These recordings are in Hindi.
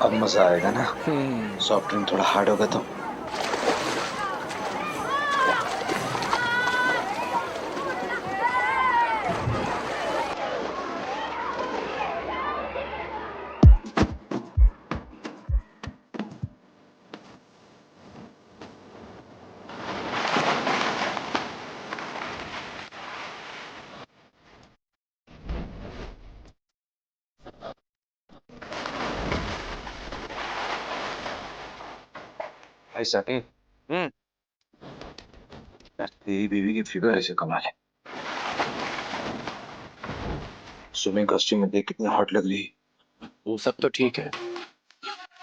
अब मजा आएगा ना। सॉफ्ट ड्रिंक थोड़ा हार्ड होगा तो। ऐसा कि तेरी बीवी की फिगर ऐसे कमाल है। स्विमिंग कॉस्ट्यूम में देख कितनी हॉट लग रही। वो सब तो ठीक है,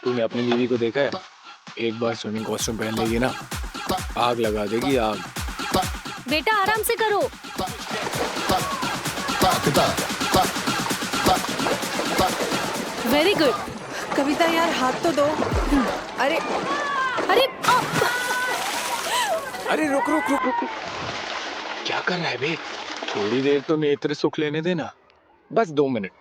तूने अपनी बीवी को देखा है? एक बार स्विमिंग कॉस्ट्यूम पहन लेगी ना, आग लगा देगी आग। बेटा आराम से करो। Very good. कविता यार हाथ तो दो। अरे अरे अरे रुक रुक रुक रुक, क्या कर रहा है बे? थोड़ी देर तो नेत्र सुख लेने देना, बस 2 मिनट।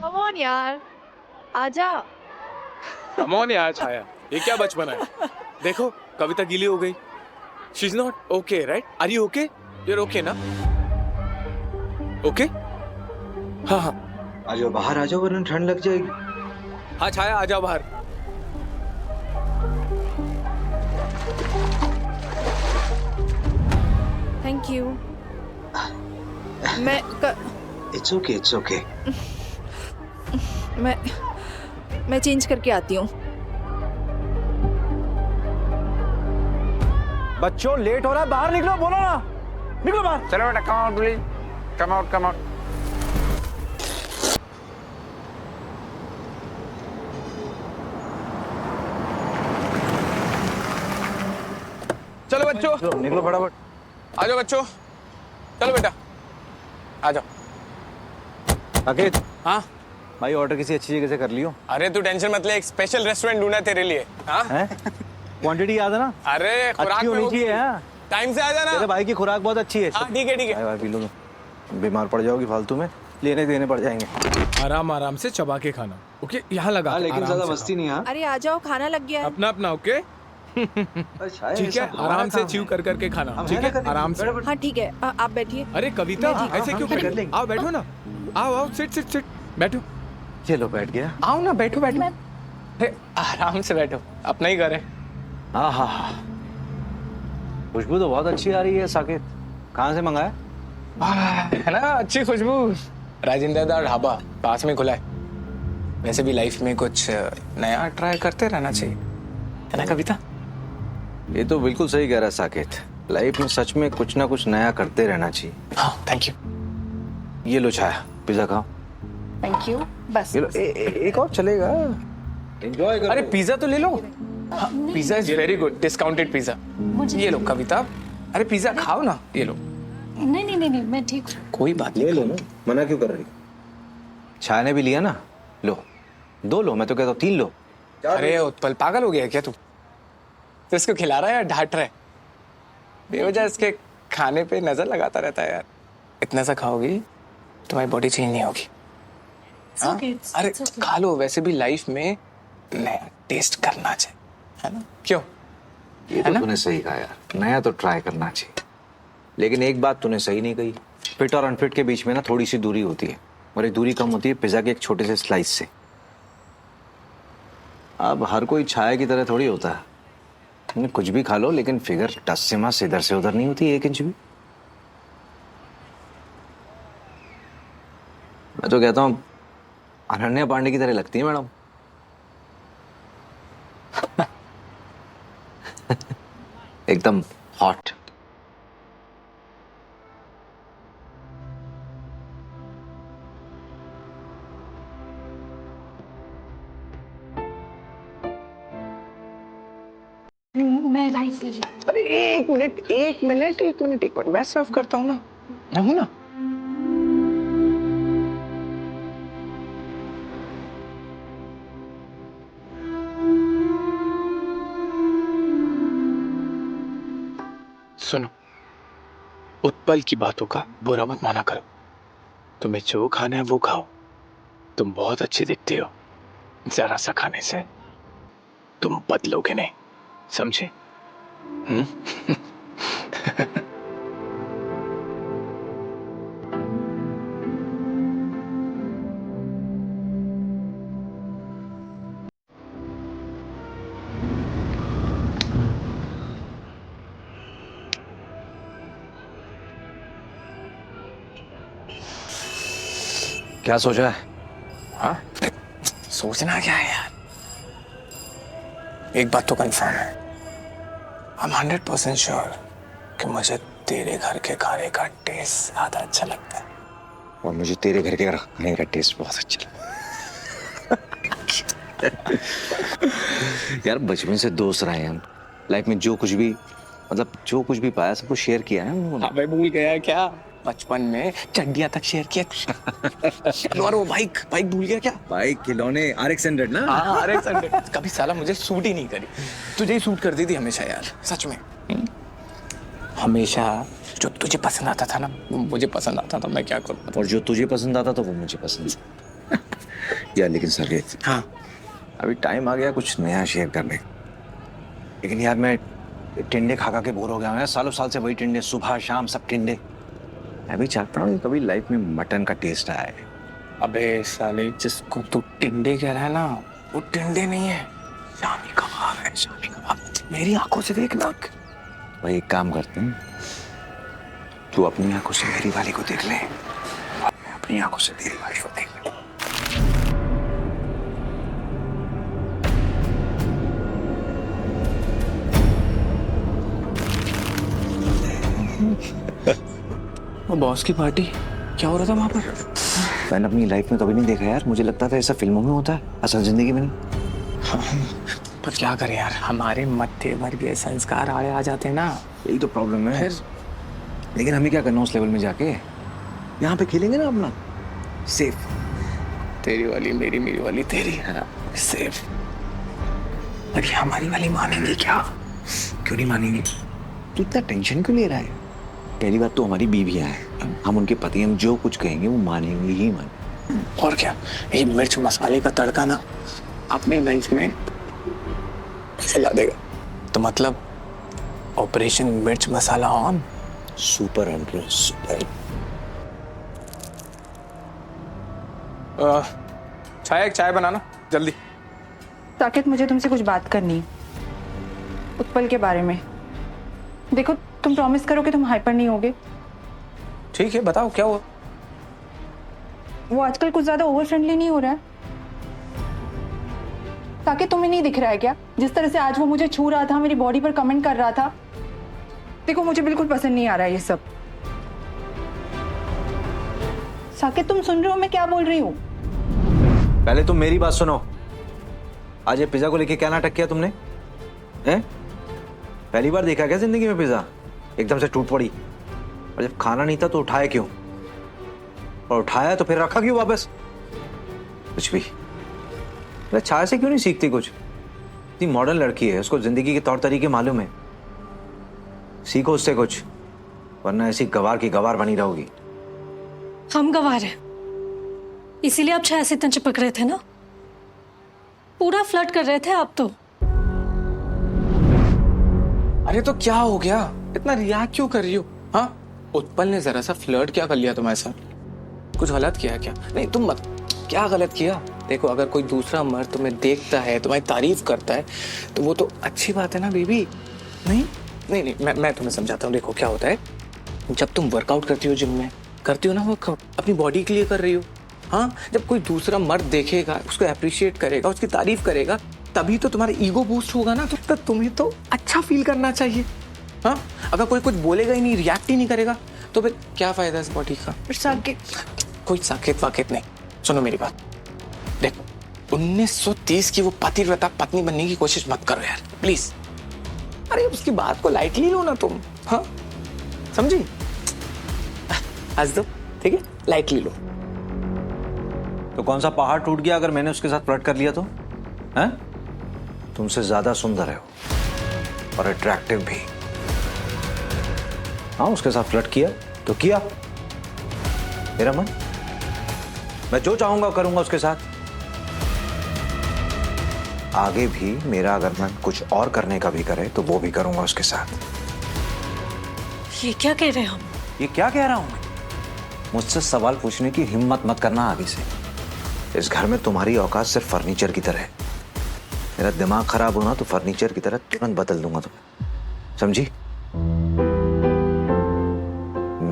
कम ऑन यार, आजा। कम ऑन यार छाया, ये क्या बचपन है? देखो कविता गीली हो गई। She is not okay, right? Are you okay? You are okay ना? ओके? हाँ हाँ आ जाओ बाहर आ जाओ वरना ठंड लग जाएगी। हाँ छाया आ जाओ बाहर। Thank you. It's okay it's okay. मैं चेंज करके आती हूँ। बच्चों लेट हो रहा है, बाहर निकलो, बोलो ना, निकलो बाहर। चलो बेटा, come out please, come out come out. चलो बच्चों, निकलो फटाफट। आ जाओ बच्चों, चलो बेटा आ जाओ। साकेत, हाँ भाई ऑर्डर किसी अच्छी जगह से कर लियो। अरे तू टेंशन मत ले, एक स्पेशल रेस्टोरेंट ढूंढा तेरे लिए। हाँ हैं? क्वांटिटी याद है ना? अरे खुराक अच्छी में होनी चाहिए। हाँ, टाइम से आ जाना। तेरे भाई की खुराक बहुत अच्छी है। हाँ ठीक है ठीक है। भाई पी लो, बीमार पड़ जाओगी फालतू में, लेने देने पड़ जाएंगे। आराम आराम से चबा के खाना, ओके? यहाँ लगा के लेकिन आराम ज्यादा से मस्ती नहीं। हाँ अरे आ जाओ, खाना लग गया है। अपना अपना, ओके? ठीक है, आराम से च्यू कर करके खाना, ठीक है? आराम से। हाँ ठीक है, आप बैठिए। अरे कविता ऐसे क्यों कर रही? आओ बैठो ना, आओ आओ, सिट सिट सिट, बैठो। चलो बैठ गया। आओ ना, बैठो बैठो। अरे आराम से बैठो, अपना ही घर है। हाँ हाँ हाँ, खुशबू तो बहुत अच्छी आ रही है। साकेत, कहाँ से मंगाया? है ना अच्छी खुशबू, राजेंद्र दा ढाबा पास में खुला है। वैसे भी लाइफ में कुछ नया ट्राई करते रहना चाहिए, है ना कविता? ये तो बिल्कुल सही कह रहा है साकेत, लाइफ में सच में कुछ ना कुछ नया करते रहना चाहिए। हाँ थैंक यू। ये लो छाया, पिज्जा खाओ। Thank you. बस ये लो, एक और चलेगा, एंजॉय करो। अरे पिज्जा तो ले लो। Pizza is very good, discounted pizza. ये लो कविता, अरे पिज्जा खाओ ना, ये लो। नहीं नहीं नहीं, मैं ठीक हूँ। कोई बात नहीं, ले लो ना, मना क्यों कर रही? छाया ने भी लिया ना, लो 2 लो, मैं तो कहता हूँ 3 लो। अरे उत्पल पागल हो गया है क्या तू? तो इसको खिला रहा है या डांट रहा है? बेवजह इसके खाने पे नजर लगाता रहता है यार। इतना सा खाओगी तुम्हारी बॉडी चेंज नहीं होगी। हाँ? अरे खा लो, वैसे भी लाइफ में नया टेस्ट करना चाहिए, है ना? क्यों? ये तो तूने सही कहा यार, नया तो ट्राई करना चाहिए। लेकिन एक बात तूने सही नहीं कही, फिट और अनफिट के बीच में ना थोड़ी सी दूरी होती है, और ये दूरी कम होती है पिज्जा के एक छोटे से स्लाइस से। अब हर कोई छाया की तरह थोड़ी होता है, कुछ भी खा लो लेकिन फिगर टस से मास इधर से उधर नहीं होती 1 इंच भी। मैं तो कहता हूँ अनन्या पांडे की तरह लगती है मैडम। एकदम हॉट। मैं राइस ले अरे एक मिनट मैं सर्व करता हूँ ना, मैं हूँ ना। सुनो, उत्पल की बातों का बुरा मत माना करो। तुम्हें जो खाना है वो खाओ। तुम बहुत अच्छी दिखती हो। जरा सा खाने से तुम बदलोगे नहीं, समझे? क्या सोचा है? हाँ, सोचना क्या है यार, एक बात तो कंफर्म है, I'm 100% श्योर कि मुझे तेरे घर के खाने का टेस्ट ज्यादा अच्छा लगता है। और मुझे तेरे घर के खाने का टेस्ट बहुत अच्छा लगा। यार बचपन से दोस्त रहे हैं हम, लाइफ में जो कुछ भी जो कुछ भी पाया सबको शेयर किया है हम। अबे भूल गया क्या? बचपन में चड्डियां तक शेयर किया। और वो बाइक भूल गया क्या? बाइक, खिलौने, RX 100 ना। हाँ, RX 100 कभी साला मुझे सूट ही नहीं करी, तुझे ही सूट करती थी हमेशा यार, सच में। हमेशा जो तुझे पसंद आता था ना वो मुझे पसंद आता था, मैं क्या करूँ। और जो तुझे पसंद आता था वो मुझे पसंद। यार लेकिन सर, हाँ, अभी टाइम आ गया कुछ नया शेयर करने। लेकिन यार मैं टिंडे खा के बोर हो गया हूँ। सालों साल से वही टिंडे, सुबह शाम सब टिंडे। मैं भी चाहता हूँ कभी लाइफ में मटन का टेस्ट आए। अबे साले, जिसको तू टिंडे कह रहा है ना वो टिंडे नहीं है, शामी कबाब है, शामी कबाब। मेरी आंखों से देख ना। भाई एक काम करते हैं, तू अपनी आंखों से मेरी वाली को देख ले, मैं अपनी आंखों से तेरी वाली को देख ले। वो बॉस की पार्टी क्या हो रहा था वहां पर? मैंने अपनी लाइफ में कभी नहीं देखा यार, मुझे लगता था ऐसा फिल्मों में होता है, असल जिंदगी में नहीं। पर क्या करें यार, हमारे मत्थे वर्गीय संस्कार आड़े आ जाते हैं ना, यही तो प्रॉब्लम है। फिर लेकिन हमें क्या करना उस लेवल में जाके, यहाँ पे खेलेंगे ना अपना सेफ। तेरी वाली मेरी, मेरी वाली तेरी, हाँ। सेफ। अरे हमारी वाली मानेंगी क्या? क्यों नहीं मानेंगे? तू इतना टेंशन क्यों ले रहा है? पहली बात तो हमारी बीवियां हैं, हम उनके पति, हम जो कुछ कहेंगे वो मानेंगे ही मानेंगे। और क्या, ये मिर्च मसाले का तड़का ना अपने लाइफ में चला देगा। तो मतलब ऑपरेशन मिर्च मसाला ऑन। Super under super. चाय, एक चाय बनाना जल्दी। साकेत, मुझे तुमसे कुछ बात करनी है उत्पल के बारे में। देखो, तुम प्रॉमिस करो कि तुम हाइपर नहीं होगे। ठीक है, बताओ क्या हुआ? वो आजकल कुछ ज्यादा ओवर फ्रेंडली नहीं हो रहा है। साकेत, तुम्हें नहीं दिख रहा है क्या? जिस तरह से आज वो मुझे छू रहा था, मेरी बॉडी पर कमेंट कर रहा था। देखो, मुझे बिल्कुल पसंद नहीं आ रहा है ये सब। साकेत, तुम सुन रहे हो मैं क्या बोल रही हूँ? पहले तुम मेरी बात सुनो। आज ये पिज्जा को लेके क्या नाटक किया तुमने? हैं? पहली बार देखा क्या जिंदगी में पिज्जा? एकदम से टूट पड़ी। और जब खाना नहीं था तो उठाया क्यों? और उठाया तो फिर रखा क्यों वापस? कुछ भी। अरे छाया से क्यों नहीं सीखती कुछ? इतनी मॉडर्न लड़की है, उसको जिंदगी के तौर तरीके मालूम है। सीखो उससे कुछ, वरना ऐसी गवार की गवार बनी रहोगी। हम गवार हैं, इसीलिए आप छाया से इतना चिपक रहे थे ना। पूरा फ्लर्ट कर रहे थे आप तो। अरे तो क्या हो गया, इतना रिएक्ट क्यों कर रही हो? हाँ, उत्पल ने जरा सा फ्लर्ट क्या कर लिया तुम्हारे साथ? कुछ गलत किया क्या? नहीं, तुम मत, क्या गलत किया? देखो, अगर कोई दूसरा मर्द तुम्हें देखता है, तुम्हारी तारीफ करता है, तो वो तो अच्छी बात है ना बेबी। नहीं नहीं नहीं, मैं तुम्हें समझाता हूँ। देखो क्या होता है, जब तुम वर्कआउट करती हो, जिम में करती हो ना वर्कआउट, अपनी बॉडी के लिए कर रही हो। हाँ, जब कोई दूसरा मर्द देखेगा, उसको अप्रिशिएट करेगा, उसकी तारीफ करेगा, तभी तो तुम्हारा ईगो बूस्ट होगा ना। तो तुम्हें तो अच्छा फील करना चाहिए। हाँ, अगर कोई कुछ बोलेगा ही नहीं, रिएक्ट ही नहीं करेगा, तो फिर क्या फायदा इस बॉडी का? कोई साकेत वाकेत नहीं। सुनो मेरी बात, देखो 1930 की वो पतिव्रता पत्नी बनने की कोशिश मत करो यार, प्लीज। अरे उसकी बात को लाइटली लो ना तुम, हाँ समझी? हंस दो, ठीक है, लाइटली लो। तो कौन सा पहाड़ टूट गया अगर मैंने उसके साथ फ्लर्ट कर लिया तो? हैं? तुमसे ज्यादा सुंदर है वो और अट्रैक्टिव भी। हाँ, उसके साथ फ्लर्ट किया तो किया, मेरा मन, मैं जो चाहूंगा करूंगा उसके साथ। आगे भी मेरा अगर मन कुछ और करने का भी करे तो वो भी करूंगा उसके साथ। ये क्या कह रहे हैं हम? ये क्या कह रहा हूं मैं? मुझसे सवाल पूछने की हिम्मत मत करना आगे से। इस घर में तुम्हारी औकात सिर्फ फर्नीचर की तरह है। मेरा दिमाग खराब होना तो फर्नीचर की तरह तुरंत बदल दूंगा तुम्हें, समझी?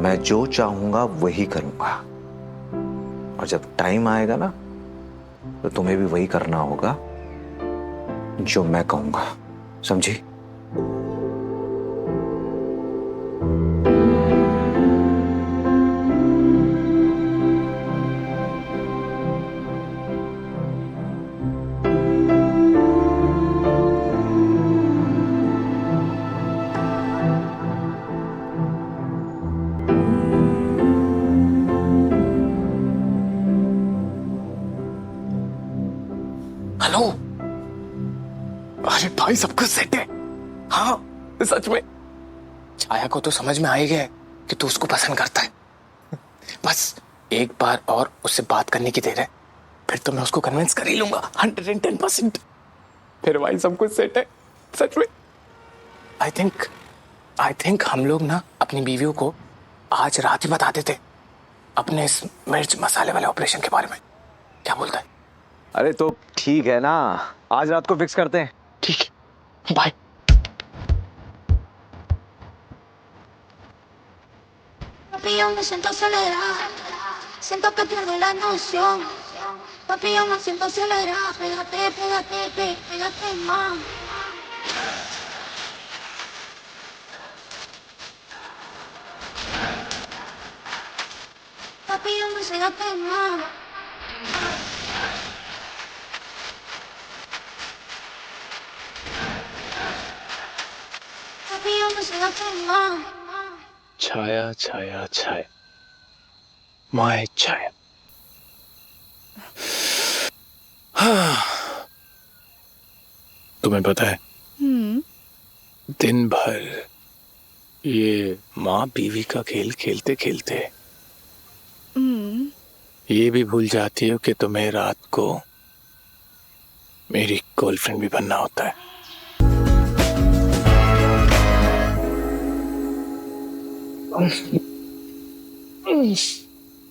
मैं जो चाहूंगा वही करूंगा, और जब टाइम आएगा ना तो तुम्हें भी वही करना होगा जो मैं कहूंगा, समझी? हेलो, अरे भाई सब कुछ सेट है। हाँ सच में छाया को तो समझ में आ ही गया है कि तू उसको पसंद करता है। बस एक बार और उससे बात करने की देर है, फिर तो मैं उसको कन्विंस कर ही लूंगा 110%। फिर भाई सब कुछ सेट है सच में। आई थिंक हम लोग ना अपनी बीवियों को आज रात ही बता देते अपने इस मिर्च मसाले वाले ऑपरेशन के बारे में। क्या बोलता है? अरे तो ठीक है ना, आज रात को फिक्स करते हैं। ठीक है, bye. Papi, yo me siento acelerada, siento que pierdo la noción. Papi, yo me siento acelerada, pégate, pégate, pégate más. Papi, yo me pégate más. Papi, yo me pégate más. Chhaya Chhaya Chhaya, my Chhaya. तुम्हें पता है, दिन भर ये माँ बीवी का खेल खेलते खेलते ये भी भूल जाती हो कि तुम्हें रात को मेरी गर्लफ्रेंड भी बनना होता है।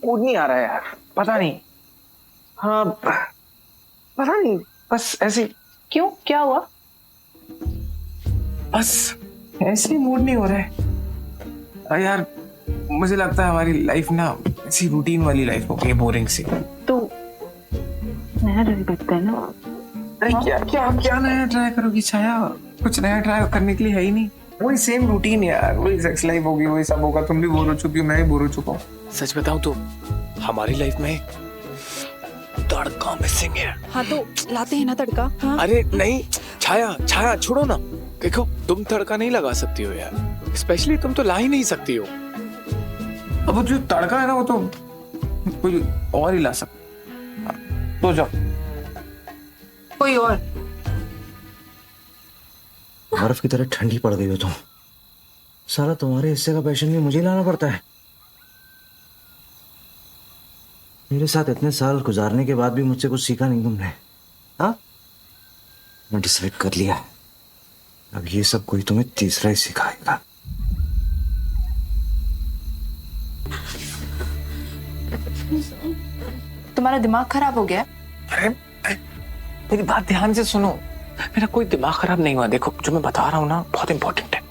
मूड नहीं आ रहा है यार, पता नहीं। हाँ पता नहीं, बस ऐसे। क्यों, क्या हुआ? बस ऐसे ही मूड नहीं हो रहा है। यार मुझे लगता है हमारी लाइफ ना ऐसी रूटीन वाली लाइफ हो गई, बोरिंग सी। तो नया ट्राई करते हैं ना। अरे क्या क्या क्या नया ट्राई करोगी छाया? कुछ नया ट्राई करने के लिए है ही नहीं। वही सेम रूटीन यार, वही सेक्स लाइफ होगी, वही सब होगा। तुम भी बोर हो चुकी हो, मैं भी बोर हो चुका हूँ। सच बताऊं तो हमारी लाइफ में तड़का मिसिंग है। हाँ तो लाते हैं ना तड़का। हाँ? अरे नहीं छाया, छाया छोड़ो ना। देखो तुम तड़का नहीं लगा सकती हो यार, स्पेशली तुम तो ला ही नहीं सकती हो। अब वो जो तड़का है ना, वो तो कोई और ही ला सकता। तो जाओ कोई और। बर्फ की तरह ठंडी पड़ गई हो तुम। सारा तुम्हारे हिस्से का पैशन भी मुझे लाना पड़ता है। मेरे साथ इतने साल गुजारने के बाद भी मुझसे कुछ सीखा नहीं तुमने। हाँ, मैं डिसाइड कर लिया, अब ये सब कोई तुम्हें तीसरा ही सिखाएगा। तुम्हारा दिमाग खराब हो गया? अरे मेरी बात ध्यान से सुनो, मेरा कोई दिमाग खराब नहीं हुआ। देखो जो मैं बता रहा हूँ ना बहुत इंपॉर्टेंट है।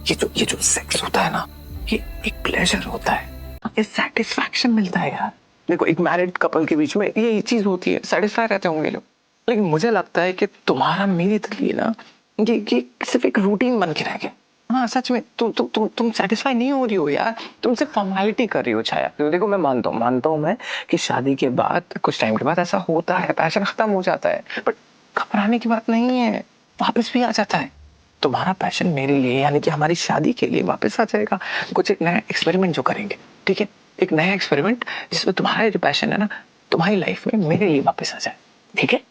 ये जो सेक्स होता है ना, ये एक प्लेजर होता है, ये सेटिस्फैक्शन मिलता है यार। देखो एक मैरिड कपल के बीच में ये चीज होती है, सेटिस्फाई रहते होंगे लोग। लेकिन मुझे लगता है कि तुम्हारा मेरे लिए ना ये सिर्फ एक रूटीन बन के रह गया। हाँ सच में तुम सेटिस्फाई नहीं हो रही हो यार, तुम सिर्फ फॉर्मेलिटी कर रही हो छाया। तो देखो मैं मानता हूँ मैं कि शादी के बाद कुछ टाइम के बाद ऐसा होता है, पैशन खत्म हो जाता है, बट घबराने की बात नहीं है, वापस भी आ जाता है। तुम्हारा पैशन मेरे लिए यानी कि हमारी शादी के लिए वापस आ जाएगा। कुछ एक नया एक्सपेरिमेंट जो करेंगे, ठीक है, एक नया एक्सपेरिमेंट जिसमें तुम्हारा जो पैशन है ना तुम्हारी लाइफ में मेरे लिए वापस आ जाए, ठीक है।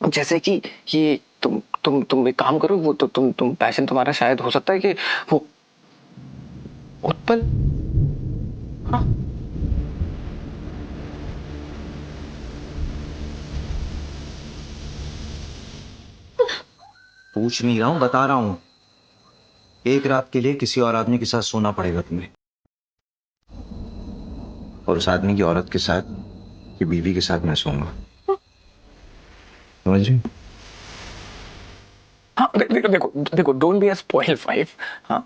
जैसे कि ये तुम एक काम करो, वो तो तुम पैशन तुम्हारा शायद हो सकता है कि वो उत्पल, हाँ पूछ नहीं रहा हूँ, बता रहा हूँ। एक रात के लिए किसी और आदमी के साथ सोना पड़ेगा तुम्हें, और उस आदमी की औरत के साथ, की बीवी के साथ मैं सोऊंगा, समझ रही? हाँ देखो देखो देखो, don't be a spoil wife. हाँ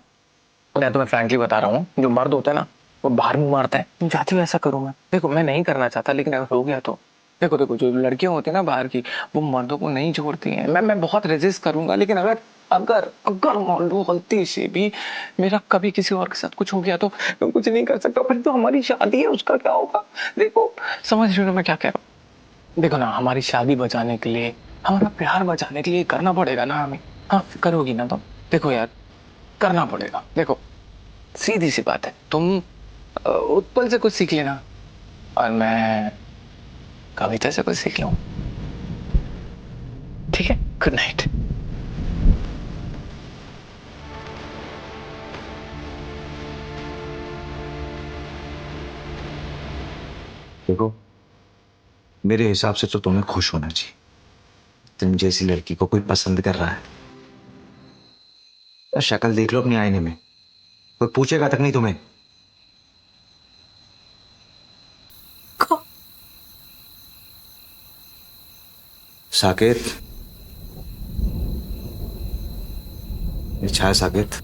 मैं तुम्हें फ्रैंकली बता रहा हूँ, जो मर्द होता है ना वो बाहर मुंह मारता है, तुम चाहती हो ऐसा करूँ मैं? देखो मैं नहीं करना चाहता, लेकिन अगर हो गया तो देखो देखो, जो लड़कियां होती है ना बाहर की, वो मर्दों को नहीं छोड़ती हैं। मैं बहुत रेजिस्ट करूंगा, लेकिन अगर अगर अगर मान लो गलती से भी मेरा कभी किसी और के साथ कुछ हो गया तो मैं कुछ नहीं कर सकता, फिर तो हमारी शादी है, उसका क्या होगा? देखो समझ रहे हो ना मैं क्या कह रहा हूँ? देखो ना, हमारी शादी बचाने के लिए, हमारा प्यार बचाने के लिए करना पड़ेगा ना हमें। हाँ करोगी ना? तो देखो यार, करना पड़ेगा। देखो सीधी सी बात है, तुम उत्पल से कुछ सीख लेना और मैं कविता से कुछ सीख लूं, ठीक है? Good night. देखो, मेरे हिसाब से तो तुम्हें खुश होना चाहिए। तुम जैसी लड़की को कोई पसंद कर रहा है। यार शक्ल देख लो अपनी आईने में, कोई पूछेगा तक नहीं तुम्हें। साकेत, ये छाया साकेत।